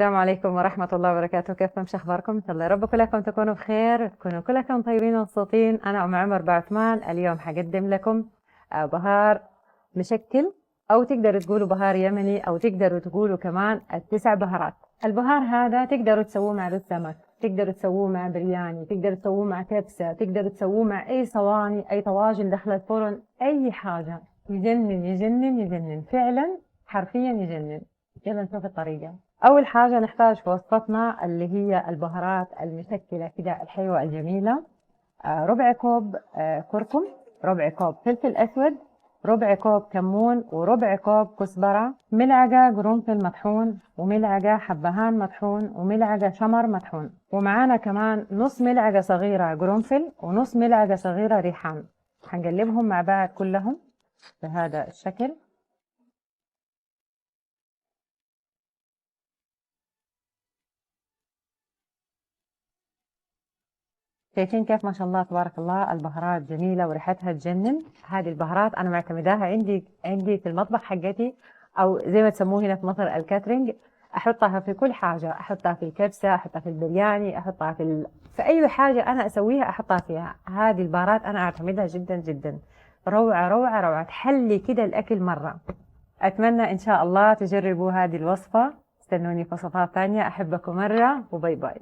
السلام عليكم ورحمة الله وبركاته. كيفكم؟ شو أخباركم؟ إن شاء الله يا رب كلكم تكونوا بخير، تكونوا كلكم طيبين ومبسوطين. أنا أم عمر بعثمان. اليوم حقدم لكم بهار مشكل، أو تقدروا تقولوا بهار يمني، أو تقدروا تقولوا كمان التسع بهارات. البهار هذا تقدروا تسووه مع رز سمك، تقدروا تسووه مع برياني، تقدروا تسووه مع كبسة، تقدروا تسووه مع أي صواني، أي طواجن داخل الفرن، أي حاجة. يجنن يجنن يجنن، فعلا حرفيا يجنن. يلا نشوف الطريقة. أول حاجة نحتاج في وصفتنا اللي هي البهارات المشكلة كده الحلوة الجميلة. ربع كوب كركم، ربع كوب فلفل أسود، ربع كوب كمون، وربع كوب كزبرة، ملعقة قرنفل مطحون، وملعقة حبهان مطحون، وملعقة شمر مطحون، ومعانا كمان نص ملعقة صغيرة قرنفل، ونص ملعقة صغيرة ريحان. هنقلبهم مع بعض كلهم بهذا الشكل. شايفين كيف ما شاء الله تبارك الله البهارات جميلة وريحتها تجنن. هذه البهارات أنا معتمداها عندي في المطبخ حقتي، أو زي ما تسموه هنا في مصر الكاترينج. أحطها في كل حاجة، أحطها في الكبسة، أحطها في البرياني، أحطها في أي حاجة أنا أسويها أحطها فيها. هذه البهارات أنا أعتمدها جدا جدا. روعة روعة روعة، تحلي كده الأكل مرة. أتمنى إن شاء الله تجربوا هذه الوصفة. استنوني في وصفات ثانية. أحبكم مرة، وباي باي.